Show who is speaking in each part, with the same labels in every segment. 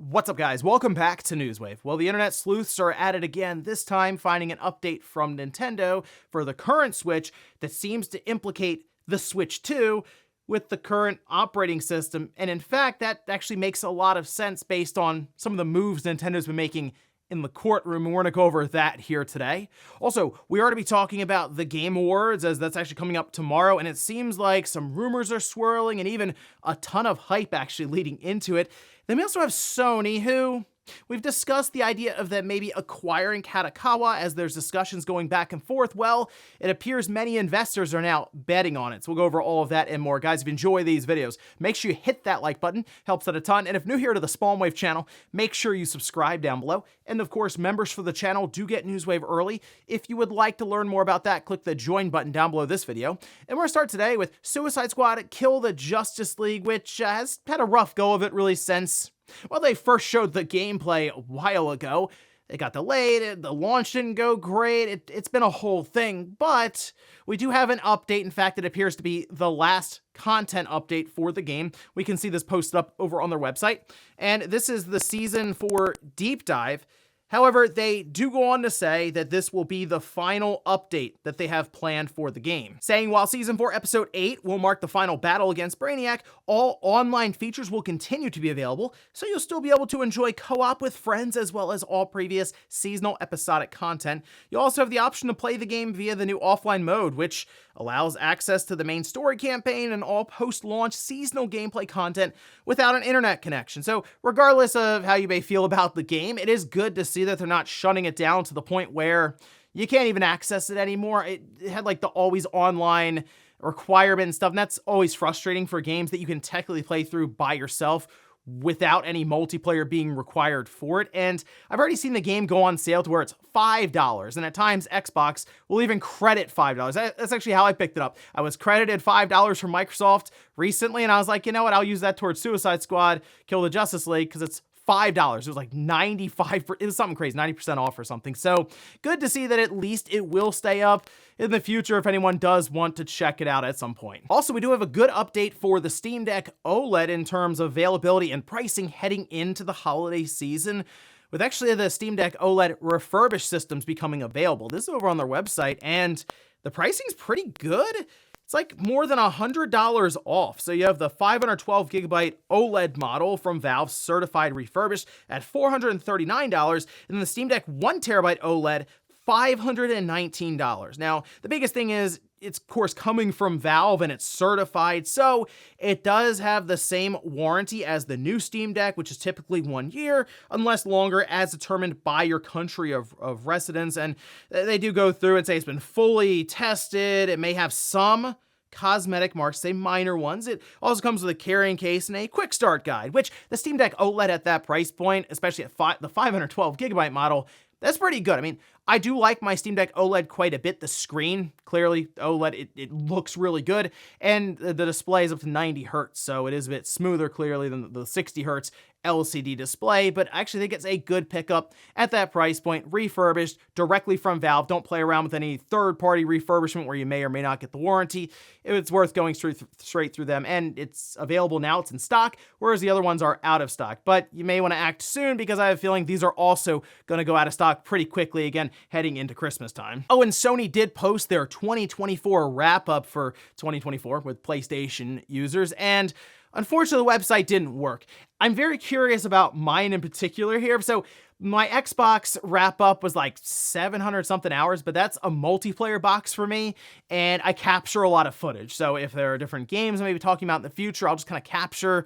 Speaker 1: What's up, guys? Welcome back to Newswave. Well, the internet sleuths are at it again, this time finding an update from Nintendo for the current Switch that seems to implicate the Switch 2 with the current operating system. And in fact, that actually makes a lot of sense based on some of the moves Nintendo's been making in the courtroom, and we're going to go over that here today. Also, we are to be talking about the Game Awards, as that's actually coming up tomorrow, and it seems like some rumors are swirling and even a ton of hype actually leading into it. Then we also have Sony, who we've discussed the idea of them maybe acquiring Kadokawa as there's discussions going back and forth. Well, it appears many investors are now betting on it. So we'll go over all of that and more. Guys, if you enjoy these videos, make sure you hit that like button. Helps out a ton. And if new here to the SpawnWave channel, make sure you subscribe down below. And of course, members for the channel do get Newswave early. If you would like to learn more about that, click the join button down below this video. And we're going to start today with Suicide Squad Kill the Justice League, which has had a rough go of it really since, well, they first showed the gameplay a while ago. It got delayed, the launch didn't go great, it's been a whole thing, but we do have an update. In fact, it appears to be the last content update for the game. We can see this posted up over on their website, and this is the Season 4 Deep Dive. However, they do go on to say that this will be the final update that they have planned for the game, saying while Season 4 Episode 8 will mark the final battle against Brainiac, all online features will continue to be available, so you'll still be able to enjoy co-op with friends as well as all previous seasonal episodic content. You'll also have the option to play the game via the new offline mode, which allows access to the main story campaign and all post-launch seasonal gameplay content without an internet connection. So regardless of how you may feel about the game, it is good to see that they're not shutting it down to the point where you can't even access it anymore. It had like the always online requirement and stuff, and that's always frustrating for games that you can technically play through by yourself without any multiplayer being required for it. And I've already seen the game go on sale to where it's $5, and at times Xbox will even credit $5. That's actually how I picked it up. I was credited $5 from Microsoft recently, and I was like, you know what, I'll use that towards Suicide Squad Kill the Justice League, because it's $5. It was like 95%, it was something crazy, 90% off or something. So good to see that at least it will stay up in the future if anyone does want to check it out at some point. Also, we do have a good update for the Steam Deck OLED in terms of availability and pricing heading into the holiday season, with actually the Steam Deck OLED refurbished systems becoming available. This is over on their website, and the pricing's pretty good. It's like more than $100 off. So you have the 512 gigabyte OLED model from Valve, certified refurbished at $439, and then the Steam Deck 1 terabyte OLED, $519. Now, the biggest thing is it's of course coming from Valve and it's certified, so it does have the same warranty as the new Steam Deck, which is typically 1 year, unless longer, as determined by your country of residence. And they do go through and say it's been fully tested. It may have some cosmetic marks, say minor ones. It also comes with a carrying case and a quick start guide, which the Steam Deck OLED at that price point, especially at the 512 gigabyte model, that's pretty good. I mean, I do like my Steam Deck OLED quite a bit. The screen, clearly, OLED, it looks really good, and the display is up to 90 hertz, so it is a bit smoother, clearly, than the 60 hertz LCD display, but I actually think it's a good pickup at that price point, refurbished directly from Valve. Don't play around with any third-party refurbishment where you may or may not get the warranty. It's worth going straight through them, and it's available now. It's in stock, whereas the other ones are out of stock, but you may want to act soon because I have a feeling these are also going to go out of stock pretty quickly, again, heading into Christmas time. Oh, and Sony did post their 2024 wrap-up for 2024 with PlayStation users, and unfortunately, the website didn't work. I'm very curious about mine in particular here. So my Xbox wrap-up was like 700 something hours, but that's a multiplayer box for me, and I capture a lot of footage. So if there are different games I may be talking about in the future, I'll just kind of capture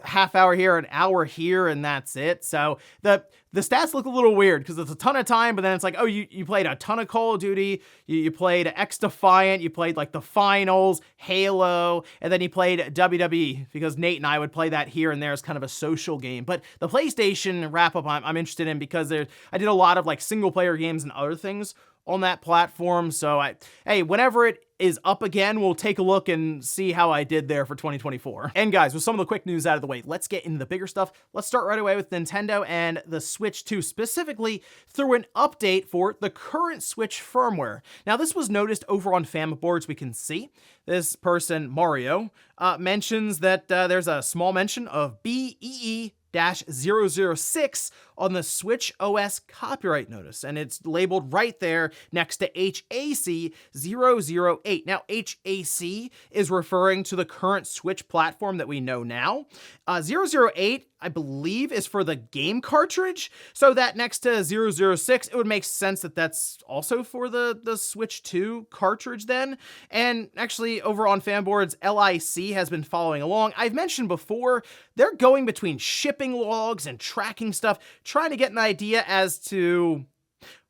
Speaker 1: half hour here, an hour here, and that's it. So the stats look a little weird because it's a ton of time, but then it's like, oh, you played a ton of Call of Duty, you played X-Defiant, you played like the finals, Halo, and then you played WWE, because Nate and I would play that here and there as kind of a social game. But the PlayStation wrap-up I'm interested in because I did a lot of like single-player games and other things on that platform. So hey, whenever it is up again, we'll take a look and see how I did there for 2024. And guys, with some of the quick news out of the way, let's get into the bigger stuff. Let's start right away with Nintendo and the Switch 2, specifically through an update for the current Switch firmware. Now, this was noticed over on fan boards. We can see this person, Mario, mentions that there's a small mention of BEE 006 on the Switch OS copyright notice, and it's labeled right there next to HAC 008. Now, HAC is referring to the current Switch platform that we know now. 008, I believe, is for the game cartridge, so that next to 006, it would make sense that that's also for the Switch 2 cartridge then. And actually, over on Fanboard's LIC has been following along. I've mentioned before, they're going between shipping logs and tracking stuff, trying to get an idea as to,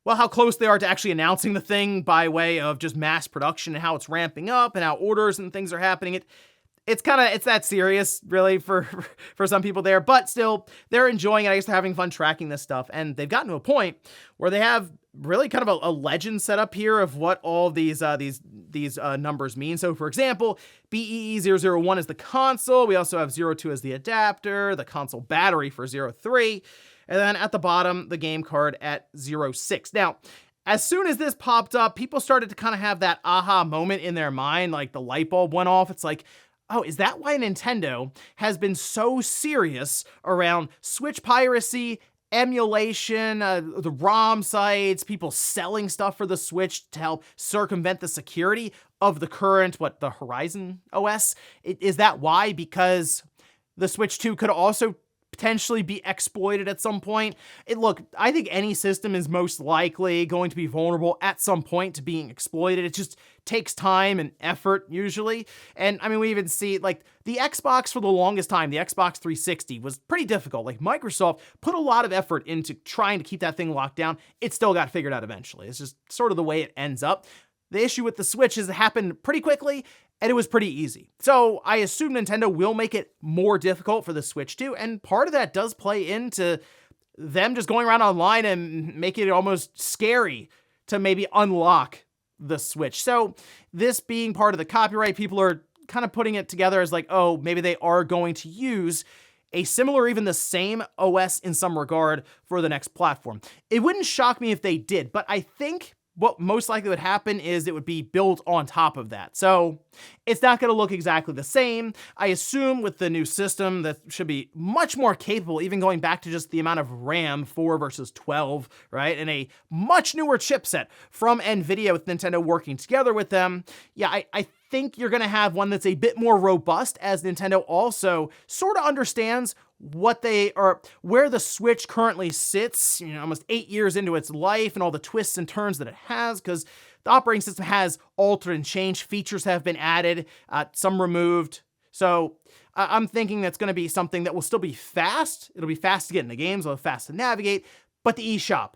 Speaker 1: well, how close they are to actually announcing the thing by way of just mass production and how it's ramping up and how orders and things are happening. It's that serious, really, for some people there, but still, they're enjoying it. I guess they're having fun tracking this stuff, and they've gotten to a point where they have really kind of a legend set up here of what all these numbers mean. So, for example, BEE001 is the console. We also have 02 as the adapter, the console battery for 03, and then at the bottom, the game card at 06. Now, as soon as this popped up, people started to kind of have that aha moment in their mind, like the light bulb went off. It's like, oh, is that why Nintendo has been so serious around Switch piracy, emulation, the ROM sites, people selling stuff for the Switch to help circumvent the security of the current, the Horizon OS? Is that why? Because the Switch 2 could also potentially be exploited at some point. Look, I think any system is most likely going to be vulnerable at some point to being exploited. It just takes time and effort usually. And I mean, we even see like the Xbox for the longest time, the Xbox 360 was pretty difficult. Like Microsoft put a lot of effort into trying to keep that thing locked down. It still got figured out eventually. It's just sort of the way it ends up. The issue with the Switch is it happened pretty quickly, and it was pretty easy. So I assume Nintendo will make it more difficult for the Switch too, and part of that does play into them just going around online and making it almost scary to maybe unlock the Switch. So this being part of the copyright, people are kind of putting it together as like, oh, maybe they are going to use a similar, even the same OS in some regard for the next platform. It wouldn't shock me if they did, but I think what most likely would happen is it would be built on top of that. So it's not going to look exactly the same. I assume with the new system that should be much more capable, even going back to just the amount of RAM, 4 versus 12, right? And a much newer chipset from NVIDIA with Nintendo working together with them. Yeah, I think you're going to have one that's a bit more robust, as Nintendo also sort of understands what they are, where the Switch currently sits, almost 8 years into its life and all the twists and turns that it has, because the operating system has altered and changed. Features have been added, some removed. So I'm thinking that's going to be something that will still be fast. It'll be fast to get into games, it'll be fast to navigate, but the eShop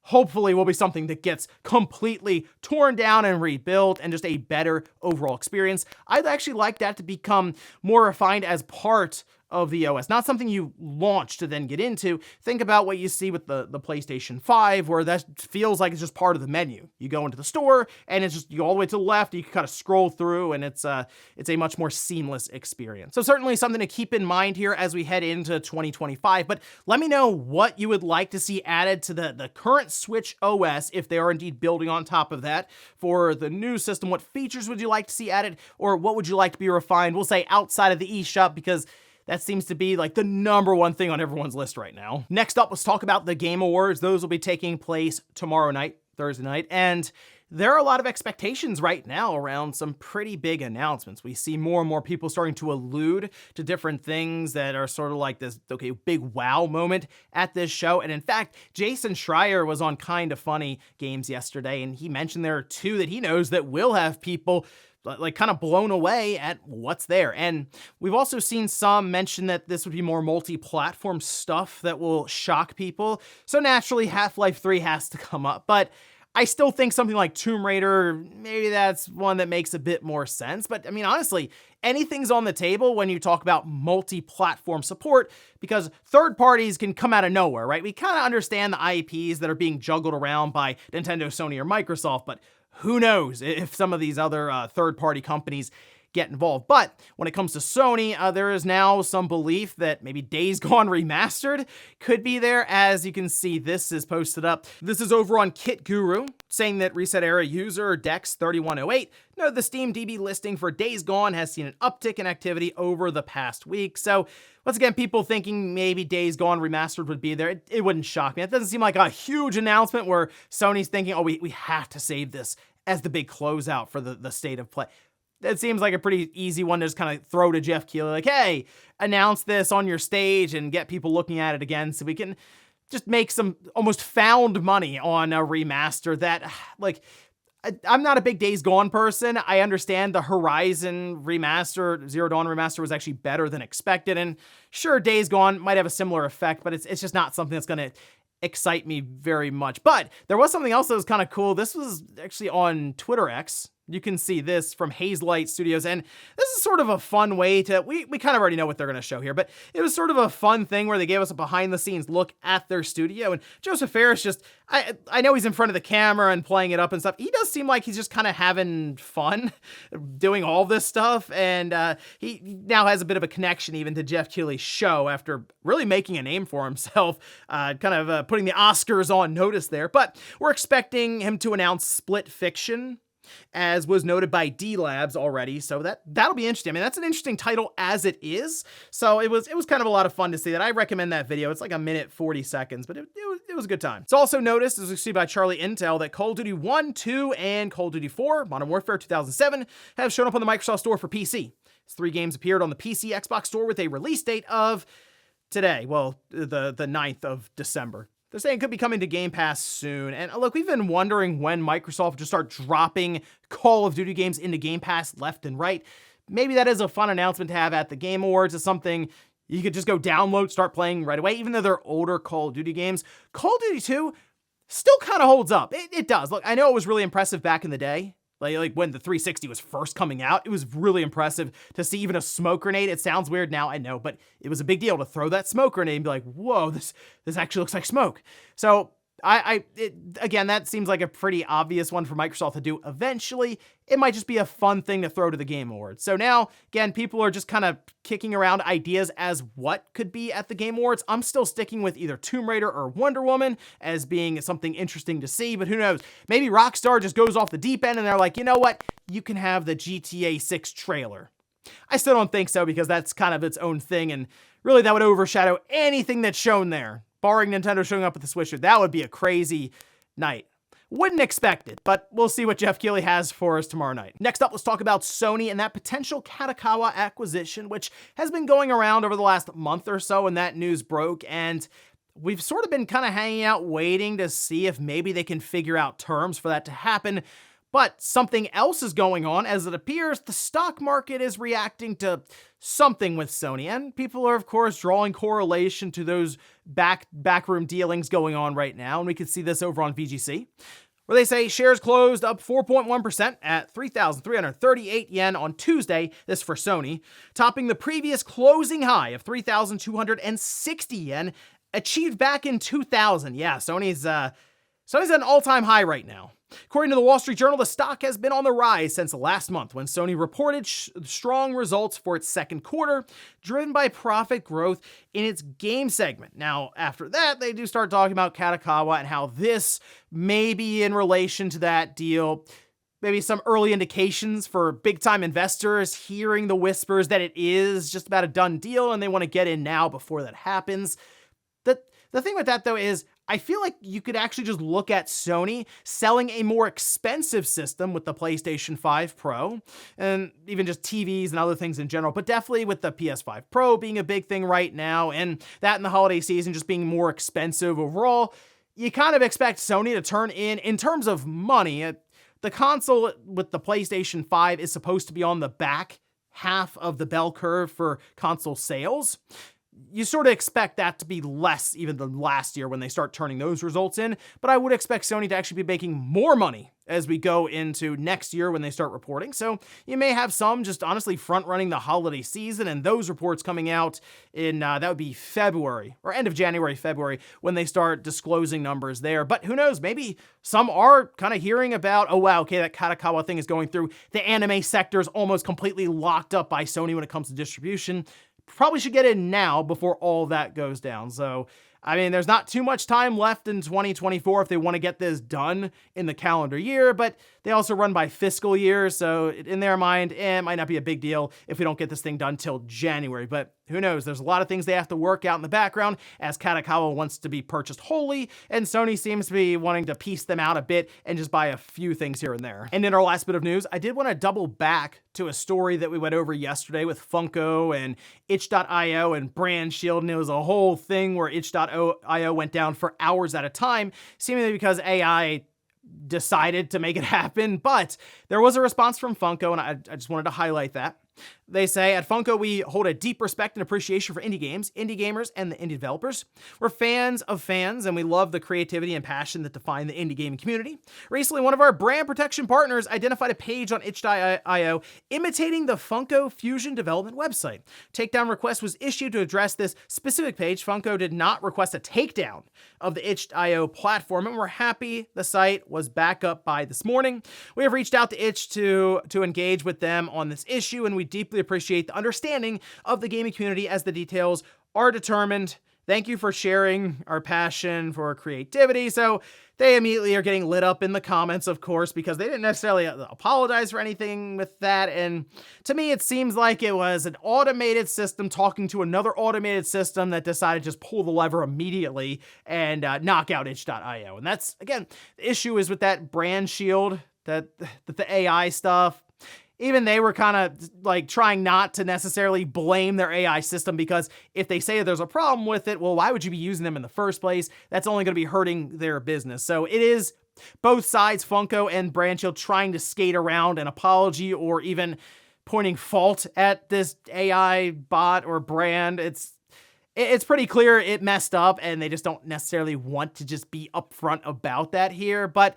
Speaker 1: hopefully will be something that gets completely torn down and rebuilt and just a better overall experience. I'd actually like that to become more refined as part of the OS, not something you launch to then get into. Think about what you see with the PlayStation 5, where that feels like it's just part of the menu. You go into the store and it's just, you go all the way to the left, you can kind of scroll through, and it's a much more seamless experience. So certainly something to keep in mind here as we head into 2025, but let me know what you would like to see added to the current Switch OS, if they are indeed building on top of that. For the new system, what features would you like to see added, or what would you like to be refined? We'll say outside of the eShop, because that seems to be like the number one thing on everyone's list right now. Next up, let's talk about the Game Awards. Those will be taking place tomorrow night, Thursday night, and there are a lot of expectations right now around some pretty big announcements. We see more and more people starting to allude to different things that are sort of like this, okay, big wow moment at this show. And in fact, Jason Schreier was on Kinda Funny Games yesterday, and he mentioned there are two that he knows that will have people like kind of blown away at what's there. And we've also seen some mention that this would be more multi-platform stuff that will shock people. So naturally, Half-Life 3 has to come up, but I still think something like Tomb Raider, maybe that's one that makes a bit more sense. But I mean, honestly, anything's on the table when you talk about multi-platform support, because third parties can come out of nowhere, right? We kind of understand the IPs that are being juggled around by Nintendo, Sony, or Microsoft, but who knows if some of these other third-party companies get involved. But when it comes to Sony, there is now some belief that maybe Days Gone Remastered could be there. As you can see, this is posted up. This is over on Kit Guru, saying that Reset Era user Dex3108 noted the Steam DB listing for Days Gone has seen an uptick in activity over the past week. So once again, people thinking maybe Days Gone Remastered would be there. It wouldn't shock me. It doesn't seem like a huge announcement where Sony's thinking, oh, we have to save this as the big closeout for the state of play. That seems like a pretty easy one to just kind of throw to Jeff Keighley, like, hey, announce this on your stage and get people looking at it again so we can just make some almost found money on a remaster that, like, I'm not a big Days Gone person. I understand the Horizon remaster, Zero Dawn remaster was actually better than expected, and sure, Days Gone might have a similar effect, but it's just not something that's going to excite me very much. But there was something else that was kind of cool. This was actually on Twitter X. You can see this from Hazelight Studios, and this is sort of a fun way to, we kind of already know what they're going to show here, but it was sort of a fun thing where they gave us a behind-the-scenes look at their studio, and Joseph Fares just, I know he's in front of the camera and playing it up and stuff. He does seem like he's just kind of having fun doing all this stuff, and he now has a bit of a connection even to Jeff Keighley's show after really making a name for himself, putting the Oscars on notice there. But we're expecting him to announce Split Fiction, as was noted by D-Labs already, so that'll be interesting. I mean, that's an interesting title as it is, so it was kind of a lot of fun to see that. I recommend that video. It's like a minute 40 seconds, but it was a good time. It's also noticed, as we see by Charlie Intel, that Call of Duty 1, 2, and Call of Duty 4, Modern Warfare 2007, have shown up on the Microsoft Store for PC. These 3 games appeared on the PC Xbox Store with a release date of today, well, the 9th of December. They're saying it could be coming to Game Pass soon. And look, we've been wondering when Microsoft would just start dropping Call of Duty games into Game Pass left and right. Maybe that is a fun announcement to have at the Game Awards. It's something you could just go download, start playing right away. Even though they're older Call of Duty games, Call of Duty 2 still kind of holds up. It does. Look, I know it was really impressive back in the day. Like when the 360 was first coming out, it was really impressive to see even a smoke grenade. It sounds weird now, I know, but it was a big deal to throw that smoke grenade and be like, whoa, this actually looks like smoke. So again, that seems like a pretty obvious one for Microsoft to do eventually. It might just be a fun thing to throw to the Game Awards. So now, again, people are just kind of kicking around ideas as what could be at the Game Awards. I'm still sticking with either Tomb Raider or Wonder Woman as being something interesting to see, but who knows? Maybe Rockstar just goes off the deep end and they're like, you know what? You can have the GTA 6 trailer. I still don't think so, because that's kind of its own thing, and really that would overshadow anything that's shown there. Barring Nintendo showing up with the Switch, that would be a crazy night. Wouldn't expect it, but we'll see what Jeff Keighley has for us tomorrow night. Next up, let's talk about Sony and that potential Kadokawa acquisition, which has been going around over the last month or so, and that news broke, and we've sort of been kind of hanging out waiting to see if maybe they can figure out terms for that to happen. But something else is going on, as it appears the stock market is reacting to something with Sony, and people are, of course, drawing correlation to those backroom dealings going on right now, and we can see this over on VGC, where they say shares closed up 4.1% at 3,338 yen on Tuesday, this for Sony, topping the previous closing high of 3,260 yen, achieved back in 2000. Yeah, Sony's at an all-time high right now. According to the Wall Street Journal, the stock has been on the rise since last month when Sony reported strong results for its second quarter, driven by profit growth in its game segment. Now, after that, they do start talking about Kadokawa and how this may be in relation to that deal. Maybe some early indications for big-time investors hearing the whispers that it is just about a done deal and they want to get in now before that happens. The thing with that, though, is I feel like you could actually just look at Sony selling a more expensive system with the PlayStation 5 Pro, and even just TVs and other things in general, but definitely with the PS5 Pro being a big thing right now, and that in the holiday season just being more expensive overall, you kind of expect Sony to turn in terms of money. The console with the PlayStation 5 is supposed to be on the back half of the bell curve for console sales. you sort of expect that to be less even than last year when they start turning those results in, but I would expect Sony to actually be making more money as we go into next year when they start reporting. So you may have some just honestly front running the holiday season, and those reports coming out in, that would be February or end of January, February, when they start disclosing numbers there. But who knows, maybe some are kind of hearing about, oh wow, okay, that Kadokawa thing is going through. The anime sector is almost completely locked up by Sony when it comes to distribution. Probably should get in now before all that goes down. So, I mean, there's not too much time left in 2024 if they want to get this done in the calendar year, but they also run by fiscal years, so in their mind, it might not be a big deal if we don't get this thing done till January, but who knows? There's a lot of things they have to work out in the background as Kadokawa wants to be purchased wholly, and Sony seems to be wanting to piece them out a bit and just buy a few things here and there. And in our last bit of news, I did want to double back to a story that we went over yesterday with Funko and itch.io and Brand Shield, and it was a whole thing where itch.io went down for hours at a time, seemingly because AI decided to make it happen, but there was a response from Funko, and I just wanted to highlight that. They say, at Funko, we hold a deep respect and appreciation for indie games, indie gamers, and the indie developers. We're fans of fans, and we love the creativity and passion that define the indie gaming community. Recently, one of our brand protection partners identified a page on itch.io imitating the Funko Fusion development website. Takedown request was issued to address this specific page. Funko did not request a takedown of the itch.io platform, and we're happy the site was back up by this morning. We have reached out to Itch to engage with them on this issue, and we deeply appreciate the understanding of the gaming community as the details are determined. Thank you for sharing our passion for creativity. So they immediately are getting lit up in the comments, of course, because they didn't necessarily apologize for anything with that. And to me, it seems like it was an automated system talking to another automated system that decided to just pull the lever immediately and knock out itch.io. And that's, again, the issue is with that brand shield, that the AI stuff. Even they were kind of like trying not to necessarily blame their AI system, because if they say there's a problem with it, well, why would you be using them in the first place? That's only going to be hurting their business. So it is both sides, Funko and Brand Shield, trying to skate around an apology or even pointing fault at this AI bot or brand. It's pretty clear it messed up, and they just don't necessarily want to just be upfront about that here. But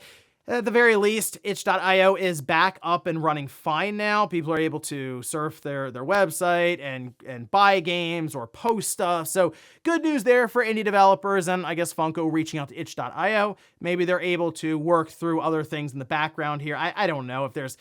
Speaker 1: at the very least, itch.io is back up and running fine now. People are able to surf their website and buy games or post stuff. So good news there for indie developers, and I guess Funko reaching out to itch.io. Maybe they're able to work through other things in the background here. I don't know if there's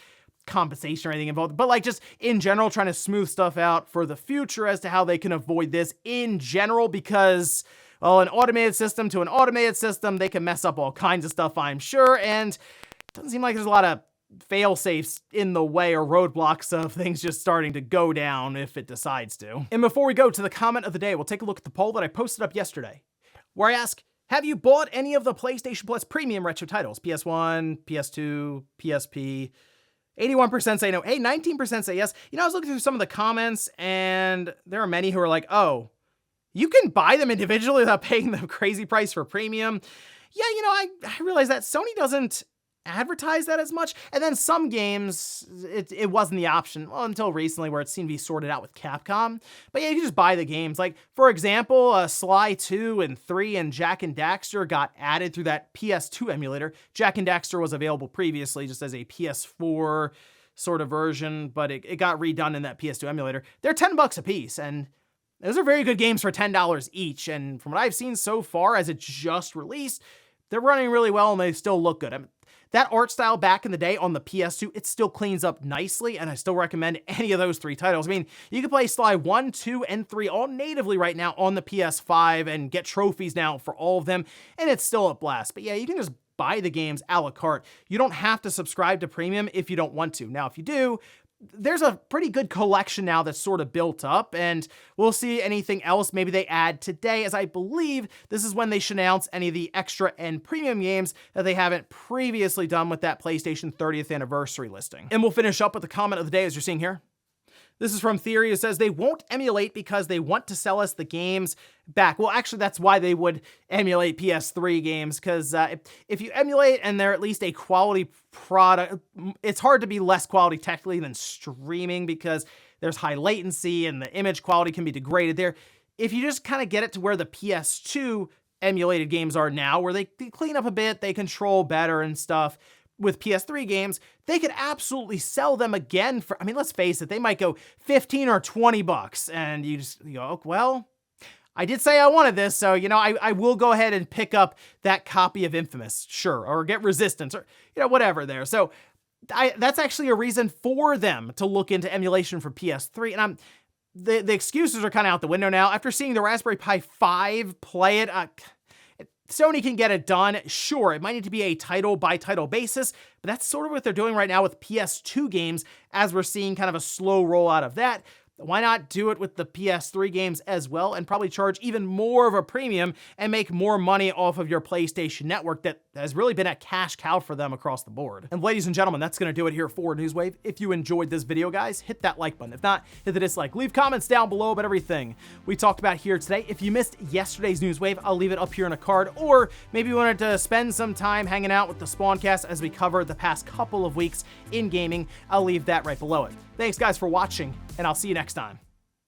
Speaker 1: compensation or anything involved, but like just in general, trying to smooth stuff out for the future as to how they can avoid this in general, because well, an automated system to an automated system, they can mess up all kinds of stuff, I'm sure, and it doesn't seem like there's a lot of fail-safes in the way or roadblocks of things just starting to go down if it decides to. And before we go to the comment of the day, we'll take a look at the poll that I posted up yesterday, where I ask, have you bought any of the PlayStation Plus premium retro titles? PS1, PS2, PSP? 81% say no. Hey, 19% say yes. You know, I was looking through some of the comments, and there are many who are like, oh, you can buy them individually without paying the crazy price for premium. Yeah, you know, I realize that Sony doesn't advertise that as much. And then some games, it wasn't the option, well, until recently, where it seemed to be sorted out with Capcom. But yeah, you can just buy the games. Like, for example, Sly 2 and 3 and Jak and Daxter got added through that PS2 emulator. Jak and Daxter was available previously just as a PS4 sort of version, but it got redone in that PS2 emulator. They're $10 a piece, and those are very good games for $10 each, and from what I've seen so far as it just released, they're running really well and they still look good. I mean, that art style back in the day on the PS2, it still cleans up nicely, and I still recommend any of those three titles. I mean, you can play Sly 1, 2, and 3 all natively right now on the PS5 and get trophies now for all of them, and it's still a blast. But yeah, you can just buy the games a la carte. You don't have to subscribe to Premium if you don't want to. Now, if you do, there's a pretty good collection now that's sort of built up, and we'll see anything else maybe they add today, as I believe this is when they should announce any of the extra and premium games that they haven't previously done with that PlayStation 30th anniversary listing. And we'll finish up with the comment of the day, as you're seeing here. This is from Theory. It says they won't emulate because they want to sell us the games back. Well, actually, that's why they would emulate PS3 games, because if you emulate and they're at least a quality product, it's hard to be less quality technically than streaming, because there's high latency and the image quality can be degraded there. if you just kind of get it to where the PS2 emulated games are now, where they clean up a bit, they control better and stuff, with PS3 games, they could absolutely sell them again for, I mean, let's face it, they might go 15 or 20 bucks, and you go, well, I did say I wanted this, so, I will go ahead and pick up that copy of Infamous, sure, or get Resistance, or, whatever there. So that's actually a reason for them to look into emulation for PS3, and the excuses are kind of out the window now. After seeing the Raspberry Pi 5 play it, Sony can get it done. Sure, it might need to be a title-by-title basis, but that's sort of what they're doing right now with PS2 games, as we're seeing kind of a slow rollout of that. Why not do it with the PS3 games as well, and probably charge even more of a premium and make more money off of your PlayStation Network that has really been a cash cow for them across the board. And ladies and gentlemen, that's going to do it here for Newswave. If you enjoyed this video, guys, hit that like button. If not, hit the dislike. Leave comments down below about everything we talked about here today. If you missed yesterday's Newswave, I'll leave it up here in a card, or maybe you wanted to spend some time hanging out with the Spawncast as we cover the past couple of weeks in gaming, I'll leave that right below it. Thanks, guys, for watching, and I'll see you next time.